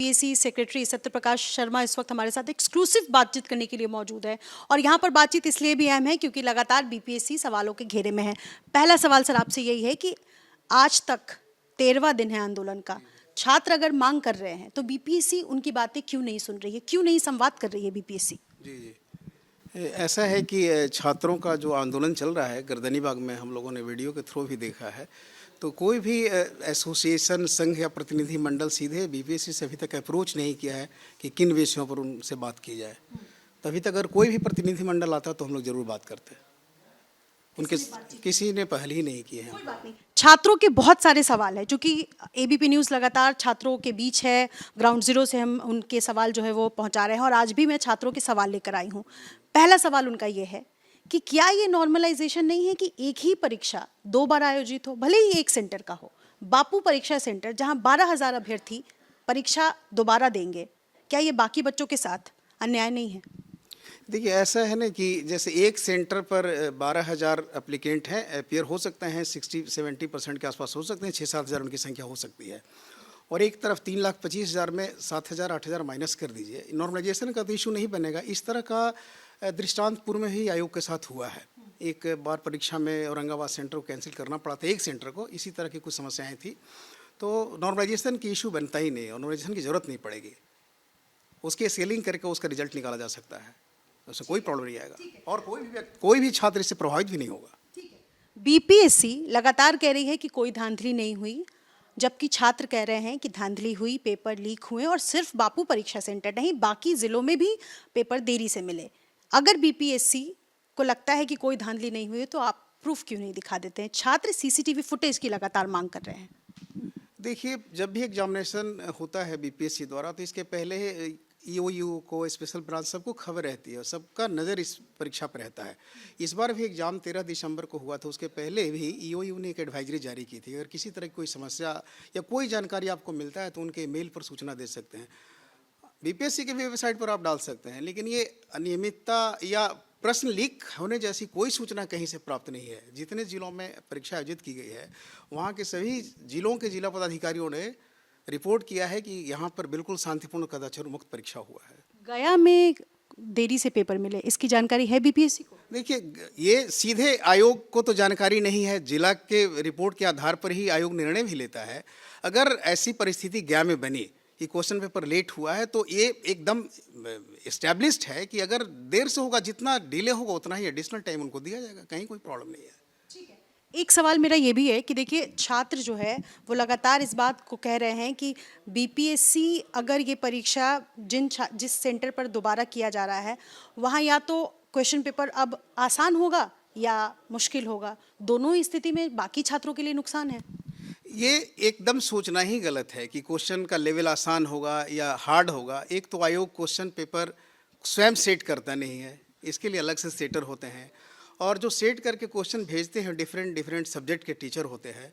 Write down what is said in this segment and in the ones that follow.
BPSC secretary Satyaprakash Sharma इस वक्त हमारे साथ एक्सक्लूसिव बातचीत करने के लिए मौजूद है और यहाँ पर बातचीत इसलिए भी अहम है क्योंकि लगातार बीपीएससी सवालों के घेरे में है। पहला सवाल सर आपसे यही है कि आज तक 13वां दिन है आंदोलन का, छात्र अगर मांग कर रहे हैं तो बीपीएससी उनकी बातें क्यों नहीं सुन रही है, क्यों नहीं संवाद कर रही है बीपीएससी? जी ऐसा है कि छात्रों का जो आंदोलन चल रहा है गर्दनीबाग में, हम लोगों ने वीडियो के थ्रू भी देखा है, तो कोई भी एसोसिएशन, संघ या प्रतिनिधि मंडल सीधे बीपीएससी से अभी तक अप्रोच नहीं किया है कि किन विषयों पर उनसे बात की जाए। तभी तक अगर कोई भी प्रतिनिधि मंडल आता तो हम लोग जरूर बात करते हैं। उनके किसी ने पहल ही नहीं की है। कोई बात नहीं। छात्रों के बहुत सारे सवाल है, क्योंकि एबीपी न्यूज़ लगातार छात्रों के बीच है, ग्राउंड जीरो से हम उनके सवाल जो है वो पहुंचा रहे हैं और आज भी मैं छात्रों के सवाल लेकर आई हूं। पहला सवाल उनका ये है कि क्या ये नॉर्मलाइजेशन नहीं है कि एक ही परीक्षा 2 बार आयोजित हो, भले ही एक सेंटर का हो। बापू परीक्षा सेंटर जहां 12,000 अभ्यर्थी परीक्षा दोबारा देंगे, क्या ये बाकी बच्चों के साथ अन्याय नहीं है? देखिए ऐसा है ना कि जैसे एक सेंटर पर 12,000 एप्लीकेंट हैं, अपियर हो सकते हैं, 60-70% के आसपास हो सकते हैं, 6-7 हज़ार उनकी संख्या हो सकती है। और एक तरफ 3,25,000 में 7,000-8,000 माइनस कर दीजिए, नॉर्मलाइजेशन का तो इशू नहीं बनेगा। इस तरह का दृष्टांत पूर्व में ही आयोग के साथ हुआ है। एक बार परीक्षा में औरंगाबाद सेंटर को कैंसिल करना पड़ा था, एक सेंटर को, इसी तरह की कुछ समस्याएँ थी। तो नॉर्मलाइजेशन की इशू बनता ही नहीं, नॉर्मलाइजेशन की ज़रूरत नहीं पड़ेगी। उसकी स्केलिंग करके उसका रिजल्ट निकाला जा सकता है, उससे कोई प्रॉब्लम नहीं आएगा और कोई भी छात्र इससे प्रभावित भी नहीं होगा। बीपीएससी लगातार कह रही है कि कोई धांधली नहीं हुई, जबकि छात्र कह रहे हैं कि धांधली हुई, पेपर लीक हुए और सिर्फ बापू परीक्षा सेंटर नहीं, बाकी जिलों में भी पेपर देरी से मिले। अगर बीपीएससी को लगता है कि कोई धांधली नहीं हुई तो आप प्रूफ क्यों नहीं दिखा देते हैं? छात्र सीसीटीवी फुटेज की लगातार मांग कर रहे हैं। देखिए, जब भी एग्जामिनेशन होता है बीपीएससी द्वारा तो इसके पहले ईओयू को, स्पेशल ब्रांच, सबको खबर रहती है, सबका नज़र इस परीक्षा पर रहता है। इस बार भी एग्ज़ाम 13 दिसंबर को हुआ था, उसके पहले भी ईओयू ने एक एडवाइजरी जारी की थी। अगर किसी तरह की कोई समस्या या कोई जानकारी आपको मिलता है तो उनके मेल पर सूचना दे सकते हैं, बीपीएससी के वेबसाइट पर आप डाल सकते हैं। लेकिन ये अनियमितता या प्रश्न लीक होने जैसी कोई सूचना कहीं से प्राप्त नहीं है। जितने जिलों में परीक्षा आयोजित की गई है वहाँ के सभी जिलों के जिला पदाधिकारियों ने रिपोर्ट किया है कि यहाँ पर बिल्कुल शांतिपूर्ण कदाचार मुक्त परीक्षा हुआ है। गया में देरी से पेपर मिले, इसकी जानकारी है बीपीएससी को? देखिए, ये सीधे आयोग को तो जानकारी नहीं है, जिला के रिपोर्ट के आधार पर ही आयोग निर्णय भी लेता है। अगर ऐसी परिस्थिति गया में बनी कि क्वेश्चन पेपर लेट हुआ है तो ये एकदम एस्टैब्लिश्ड है कि अगर देर से होगा, जितना डिले होगा उतना ही एडिशनल टाइम उनको दिया जाएगा, कहीं कोई प्रॉब्लम नहीं है। एक सवाल मेरा ये भी है कि देखिए, छात्र जो है वो लगातार इस बात को कह रहे हैं कि बीपीएससी अगर ये परीक्षा जिस सेंटर पर दोबारा किया जा रहा है वहाँ या तो क्वेश्चन पेपर अब आसान होगा या मुश्किल होगा, दोनों ही स्थिति में बाकी छात्रों के लिए नुकसान है। ये एकदम सोचना ही गलत है कि क्वेश्चन का लेवल आसान होगा या हार्ड होगा। एक तो आयोग क्वेश्चन पेपर स्वयं सेट करता नहीं है, इसके लिए अलग से सेटर होते हैं, और जो सेट करके क्वेश्चन भेजते हैं डिफरेंट सब्जेक्ट के टीचर होते हैं,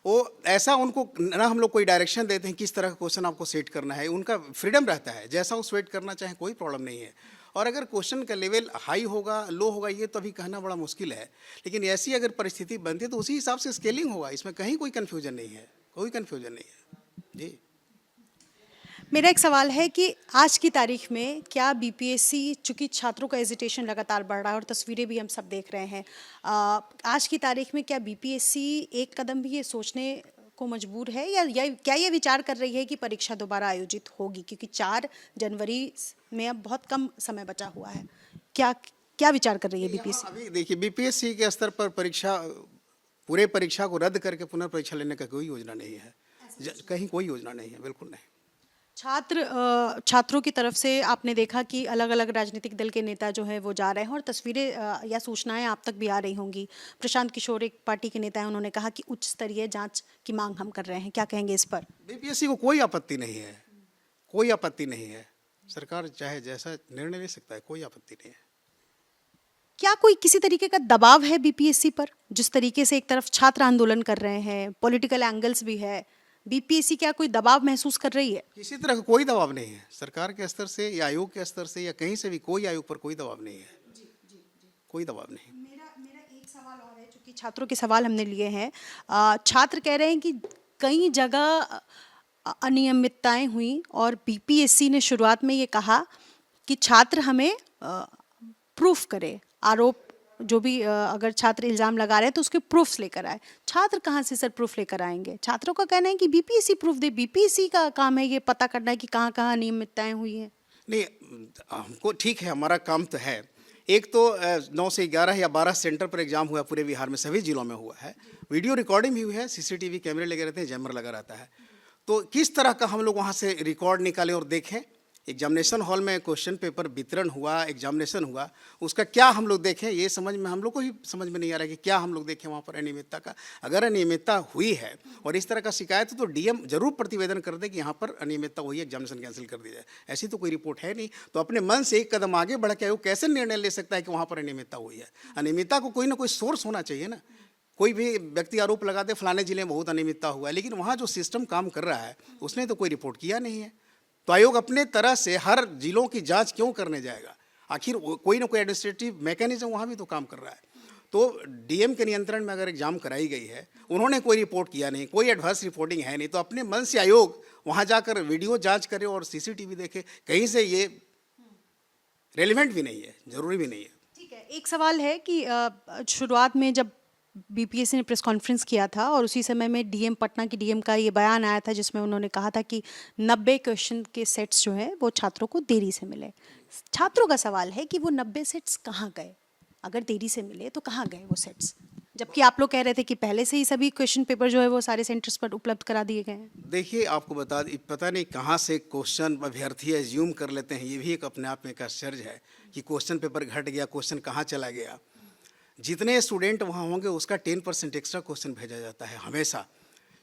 वो ऐसा उनको ना हम लोग कोई डायरेक्शन देते हैं किस तरह का क्वेश्चन आपको सेट करना है, उनका फ्रीडम रहता है, जैसा वो सेट करना चाहे कोई प्रॉब्लम नहीं है। और अगर क्वेश्चन का लेवल हाई होगा, लो होगा, ये तो अभी कहना बड़ा मुश्किल है, लेकिन ऐसी अगर परिस्थिति बनती है तो उसी हिसाब से स्केलिंग होगा, इसमें कहीं कोई कन्फ्यूजन नहीं है, कोई कन्फ्यूजन नहीं है जी। मेरा एक सवाल है कि आज की तारीख में क्या बीपीएससी, चूंकि छात्रों का एजिटेशन लगातार बढ़ रहा है और तस्वीरें भी हम सब देख रहे हैं, आज की तारीख में क्या बीपीएससी एक कदम भी ये सोचने को मजबूर है या क्या ये विचार कर रही है कि परीक्षा दोबारा आयोजित होगी, क्योंकि 4 जनवरी में अब बहुत कम समय बचा हुआ है? क्या विचार कर रही है बीपीएससी? अभी देखिए, बीपीएससी के स्तर पर पूरे परीक्षा को रद्द करके पुनः परीक्षा लेने का कोई योजना नहीं है, कहीं कोई योजना नहीं है, बिल्कुल नहीं। छात्रों की तरफ से आपने देखा कि अलग अलग राजनीतिक दल के नेता जो है वो जा रहे हैं और तस्वीरें या सूचनाएं आप तक भी आ रही होंगी। प्रशांत किशोर एक पार्टी के नेता हैं, उन्होंने कहा कि उच्च स्तरीय जांच की मांग हम कर रहे हैं, क्या कहेंगे इस पर? बीपीएससी को कोई आपत्ति नहीं है, कोई आपत्ति नहीं है, सरकार चाहे जैसा निर्णय ले सकता है, कोई आपत्ति नहीं है। क्या कोई किसी तरीके का दबाव है बीपीएससी पर? जिस तरीके से एक तरफ छात्र आंदोलन कर रहे हैं, पॉलिटिकल एंगल्स भी है, बीपीएससी क्या कोई दबाव महसूस कर रही है? किसी तरह का कोई दबाव नहीं है, सरकार के स्तर से या आयोग के स्तर से या कहीं से भी कोई आयोग पर कोई दबाव नहीं है। कोई दबाव नहीं। मेरा एक सवाल और है, चूंकि छात्रों के सवाल हमने लिए हैं। छात्र कह रहे हैं कि कई जगह अनियमितताएं हुई और बीपीएससी ने शुरुआत में ये कहा कि छात्र हमें प्रूफ करे, आरोप जो भी अगर छात्र इल्ज़ाम लगा रहे हैं तो उसके प्रूफ्स लेकर आए। छात्र कहाँ से सर प्रूफ लेकर आएंगे? छात्रों का कहना है कि बीपीएससी प्रूफ दे, बीपीएससी का काम है ये पता करना है कि कहाँ कहाँ अनियमितताएं हुई हैं। नहीं, हमको ठीक है, हमारा काम तो है। एक तो 9 से 11 या 12 सेंटर पर एग्जाम हुआ पूरे बिहार में, सभी जिलों में हुआ है। वीडियो रिकॉर्डिंग भी हुई है, सीसीटीवी कैमरे लगे रहते हैं, जैमर लगा रहता है। तो किस तरह का हम लोग वहाँ से रिकॉर्ड निकालें और देखें? एग्जामिनेशन हॉल में क्वेश्चन पेपर वितरण हुआ, एग्जामिनेशन हुआ, उसका क्या हम लोग देखें? ये समझ में हम लोग को ही समझ में नहीं आ रहा है कि क्या हम लोग देखें वहाँ पर अनियमितता का। अगर अनियमितता हुई है और इस तरह का शिकायत है तो डीएम जरूर प्रतिवेदन कर दे कि यहाँ पर अनियमितता हुई है, एग्जामिनेशन कैंसिल कर दी जाए। ऐसी तो कोई रिपोर्ट है नहीं, तो अपने मन से एक कदम आगे बढ़ के आयोग कैसे निर्णय ले सकता है कि वहाँ पर अनियमितता हुई है? अनियमितता को कोई ना कोई सोर्स होना चाहिए ना। कोई भी व्यक्ति आरोप लगा दे फलाने जिले में बहुत अनियमितता हुआ है, लेकिन वहाँ जो सिस्टम काम कर रहा है उसने तो कोई रिपोर्ट किया नहीं है। तो आयोग अपने तरह से हर जिलों की जांच क्यों करने जाएगा? आखिर कोई ना कोई एडमिनिस्ट्रेटिव मैकेनिज्म वहाँ भी तो काम कर रहा है। तो डीएम के नियंत्रण में अगर एग्जाम कराई गई है, उन्होंने कोई रिपोर्ट किया नहीं, कोई एडवर्स रिपोर्टिंग है नहीं, तो अपने मन से आयोग वहाँ जाकर वीडियो जांच करे और सीसीटीवी देखे, कहीं से ये रेलिवेंट भी नहीं है, जरूरी भी नहीं है। ठीक है, एक सवाल है कि शुरुआत में जब बीपीएससी ने प्रेस कॉन्फ्रेंस किया था और उसी समय में डीएम पटना की डीएम का ये बयान आया था जिसमें उन्होंने कहा था कि 90 क्वेश्चन के सेट्स जो हैं वो छात्रों को देरी से मिले। छात्रों का सवाल है कि वो 90 सेट्स कहाँ गए? अगर देरी से मिले तो कहाँ गए वो सेट्स? जबकि आप लोग कह रहे थे कि पहले से ही सभी क्वेश्चन पेपर जो है वो सारे सेंटर्स पर उपलब्ध करा दिए गए हैं। देखिए, आपको पता नहीं कहाँ से क्वेश्चन अभ्यर्थी एज्यूम कर लेते हैं। ये भी एक अपने आप में एक आश्चर्य है कि क्वेश्चन पेपर घट गया, क्वेश्चन कहाँ चला गया। जितने स्टूडेंट वहाँ होंगे उसका 10% एक्स्ट्रा क्वेश्चन भेजा जाता है हमेशा,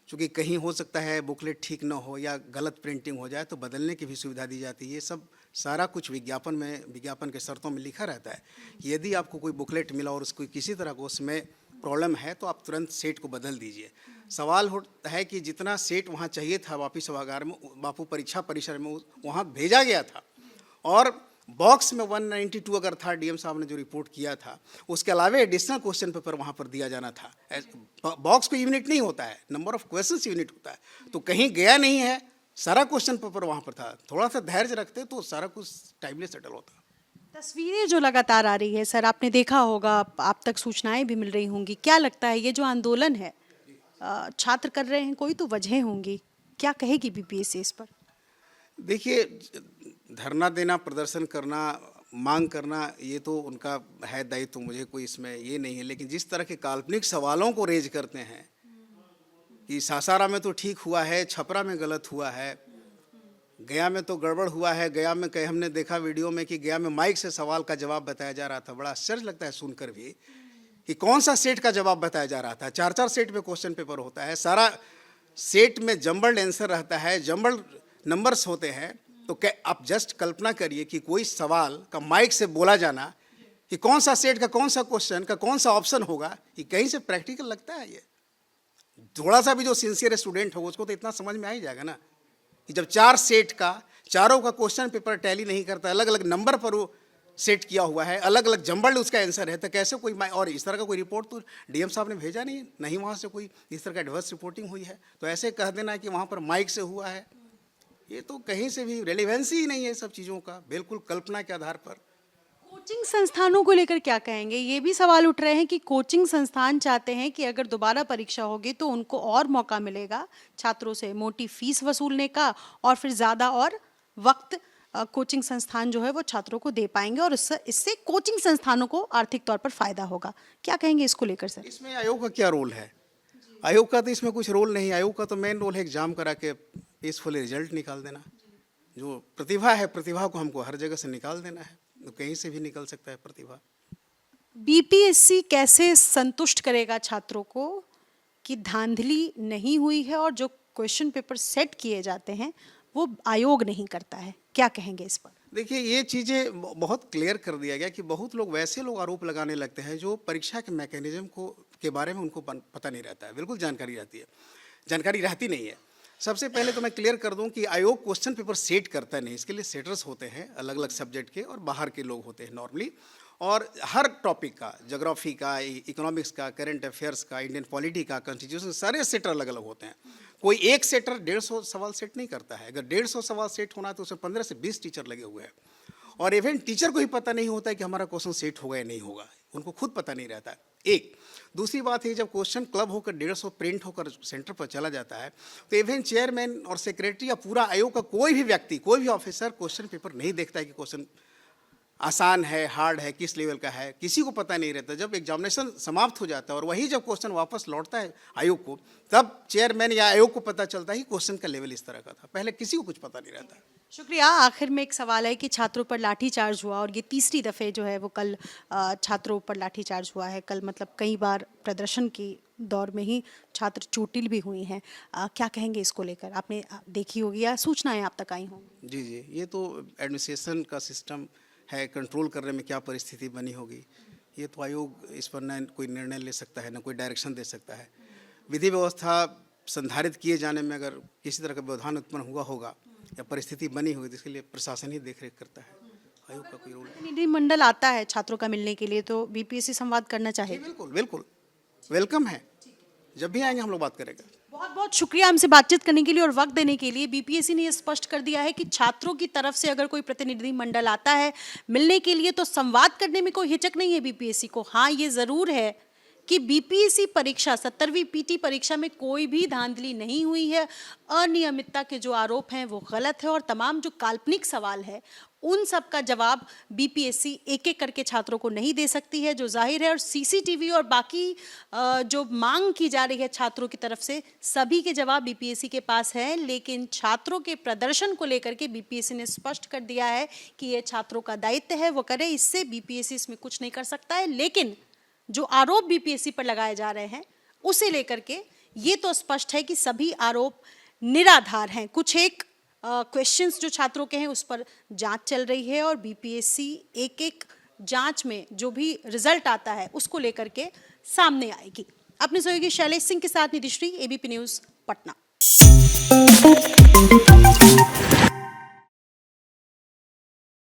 क्योंकि कहीं हो सकता है बुकलेट ठीक ना हो या गलत प्रिंटिंग हो जाए तो बदलने की भी सुविधा दी जाती है। ये सब सारा कुछ विज्ञापन के शर्तों में लिखा रहता है कि यदि आपको कोई बुकलेट मिला और उसको किसी तरह को उसमें प्रॉब्लम है तो आप तुरंत सेट को बदल दीजिए। सवाल होता है कि जितना सेट वहाँ चाहिए था वापी सभागार में, बापू परीक्षा परिसर में, वहाँ भेजा गया था और बॉक्स में 192 अगर था, डीएम साहब ने जो रिपोर्ट किया था, उसके अलावा एडिशनल क्वेश्चन पेपर वहाँ पर दिया जाना था। बॉक्स को यूनिट नहीं होता है, नंबर ऑफ क्वेश्चंस यूनिट होता है, तो कहीं गया नहीं है, सारा क्वेश्चन पेपर वहाँ पर था। थोड़ा सा धैर्य रखते तो सारा कुछ टाइमली सेटल होता। तस्वीरें जो लगातार आ रही है सर, आपने देखा होगा, आप तक सूचनाएं भी मिल रही होंगी, क्या लगता है ये जो आंदोलन है छात्र कर रहे हैं, कोई तो वजह होंगी, क्या कहेगी बीपीएससी इस पर? देखिए, धरना देना, प्रदर्शन करना, मांग करना, ये तो उनका है दायित्व, मुझे कोई इसमें ये नहीं है। लेकिन जिस तरह के काल्पनिक सवालों को रेज करते हैं कि सासाराम में तो ठीक हुआ है, छपरा में गलत हुआ है, गया में तो गड़बड़ हुआ है, गया में कहीं हमने देखा वीडियो में कि गया में माइक से सवाल का जवाब बताया जा रहा था। बड़ा आश्चर्य लगता है सुनकर भी कि कौन सा सेट का जवाब बताया जा रहा था। 4-4 सेट में क्वेश्चन पेपर होता है, सारा सेट में जम्बल्ड आंसर रहता है, जम्बल्ड नंबर्स होते हैं। तो क्या आप जस्ट कल्पना करिए कि कोई सवाल का माइक से बोला जाना कि कौन सा सेट का कौन सा क्वेश्चन का कौन सा ऑप्शन होगा, ये कहीं से प्रैक्टिकल लगता है? ये थोड़ा सा भी जो सिंसियर स्टूडेंट होगा उसको तो इतना समझ में आ ही जाएगा ना कि जब 4 सेट का, चारों का क्वेश्चन पेपर टैली नहीं करता, अलग अलग नंबर पर वो सेट किया हुआ है, अलग अलग जम्बल्ड उसका आंसर है, तो कैसे कोई और इस तरह का कोई रिपोर्ट तो डीएम साहब ने भेजा नहीं, नहीं वहाँ से कोई इस तरह का एडवर्स रिपोर्टिंग हुई है। तो ऐसे कह देना कि वहाँ पर माइक से हुआ है, ये तो कहीं से भी रेलिवेंसी ही नहीं है सब चीज़ों का, बिल्कुल कल्पना के आधार पर। कोचिंग संस्थानों को लेकर क्या कहेंगे? ये भी सवाल उठ रहे हैं कि कोचिंग संस्थान चाहते हैं कि अगर दोबारा परीक्षा होगी तो उनको और मौका मिलेगा छात्रों से मोटी फीस वसूलने का और फिर ज़्यादा और वक्त कोचिंग संस्थान जो है वो छात्रों को दे पाएंगे और इससे कोचिंग संस्थानों को आर्थिक तौर पर फायदा होगा। क्या कहेंगे इसको लेकर सर? इसमें आयोग का क्या रोल है? आयोग का तो इसमें कुछ रोल नहीं। आयोग का तो मेन रोल है एग्जाम करा के पीसफुली रिजल्ट निकाल देना। जो प्रतिभा है, प्रतिभा को हमको हर जगह से निकाल देना है, तो कहीं से भी निकल सकता है प्रतिभा। बीपीएससी कैसे संतुष्ट करेगा छात्रों को कि धांधली नहीं हुई है और जो क्वेश्चन पेपर सेट किए जाते हैं वो आयोग नहीं करता है? क्या कहेंगे इस पर? देखिए, ये चीज़ें बहुत क्लियर कर दिया गया कि बहुत लोग वैसे लोग आरोप लगाने लगते हैं जो परीक्षा के मैकेनिज्म के बारे में उनको पता नहीं रहता है। बिल्कुल जानकारी रहती नहीं है। सबसे पहले तो मैं क्लियर कर दूं कि आयोग क्वेश्चन पेपर सेट करता नहीं, इसके लिए सेटर्स होते हैं अलग अलग सब्जेक्ट के और बाहर के लोग होते हैं नॉर्मली, और हर टॉपिक का, ज्योग्राफी का, इकोनॉमिक्स का, करंट अफेयर्स का, इंडियन पॉलिटी का, कॉन्स्टिट्यूशन, सारे सेटर अलग अलग होते हैं। कोई एक सेटर 150 सवाल सेट नहीं करता है। अगर 150 सवाल सेट होना है तो उसमें 15 से 20 टीचर लगे हुए हैं, और इवन टीचर को ही पता नहीं होता है कि हमारा क्वेश्चन सेट होगा या नहीं होगा, उनको खुद पता नहीं रहता है। एक दूसरी बात है, जब क्वेश्चन क्लब होकर 150 प्रिंट होकर सेंटर पर चला जाता है तो इवन चेयरमैन और सेक्रेटरी या पूरा आयोग का कोई भी व्यक्ति, कोई भी ऑफिसर क्वेश्चन पेपर नहीं देखता है कि क्वेश्चन आसान है, हार्ड है, किस लेवल का है, किसी को पता नहीं रहता। जब एग्जामिनेशन समाप्त हो जाता है और वही जब क्वेश्चन वापस लौटता है आयोग को, तब चेयरमैन या आयोग को पता चलता है कि क्वेश्चन का लेवल इस तरह का था। पहले किसी को कुछ पता नहीं रहता। शुक्रिया। आखिर में एक सवाल है कि छात्रों पर लाठीचार्ज हुआ और ये तीसरी दफ़े जो है वो कल छात्रों पर लाठीचार्ज हुआ है। कल मतलब कई बार प्रदर्शन की दौर में ही छात्र चोटिल भी हुई हैं। क्या कहेंगे इसको लेकर? आपने देखी होगी या सूचनाएं आप तक आई होंगी? जी जी, ये तो एडमिनिस्ट्रेशन का सिस्टम है, कंट्रोल करने में क्या परिस्थिति बनी होगी, ये तो आयोग इस पर न कोई निर्णय ले सकता है, न कोई डायरेक्शन दे सकता है। विधि व्यवस्था संधारित किए जाने में अगर किसी तरह का व्यवधान उत्पन्न हुआ होगा या परिस्थिति बनी होगी तो इसके लिए प्रशासन ही देखरेख करता है, आयोग का कोई रोल नहीं। प्रतिनिधिमंडल आता है छात्रों का मिलने के लिए, तो बीपीएससी संवाद करना चाहिए। बिल्कुल बिल्कुल, वेलकम है, जब भी आएंगे हम लोग बात करेंगे। बहुत बहुत शुक्रिया हमसे बातचीत करने के लिए और वक्त देने के लिए। बीपीएससी ने ये स्पष्ट कर दिया है कि छात्रों की तरफ से अगर कोई प्रतिनिधिमंडल आता है मिलने के लिए तो संवाद करने में कोई हिचक नहीं है बीपीएससी को। हाँ, ये ज़रूर है कि बीपीएससी परीक्षा 70वीं पीटी परीक्षा में कोई भी धांधली नहीं हुई है। अनियमितता के जो आरोप हैं वो गलत है और तमाम जो काल्पनिक सवाल है उन सब का जवाब बीपीएससी एक एक करके छात्रों को नहीं दे सकती है, जो जाहिर है। और सीसीटीवी और बाकी जो मांग की जा रही है छात्रों की तरफ से, सभी के जवाब बीपीएससी के पास है। लेकिन छात्रों के प्रदर्शन को लेकर के बीपीएससी ने स्पष्ट कर दिया है कि ये छात्रों का दायित्व है, वो करे, इससे बीपीएससी इसमें कुछ नहीं कर सकता है। लेकिन जो आरोप बीपीएससी पर लगाए जा रहे हैं उसे लेकर के ये तो स्पष्ट है कि सभी आरोप निराधार हैं। कुछ एक क्वेश्चंस जो छात्रों के हैं उस पर जांच चल रही है और बीपीएससी एक एक जांच में जो भी रिजल्ट आता है उसको लेकर के सामने आएगी। अपने सहयोगी शैलेश सिंह के साथ निधिश्री, एबीपी न्यूज़, पटना।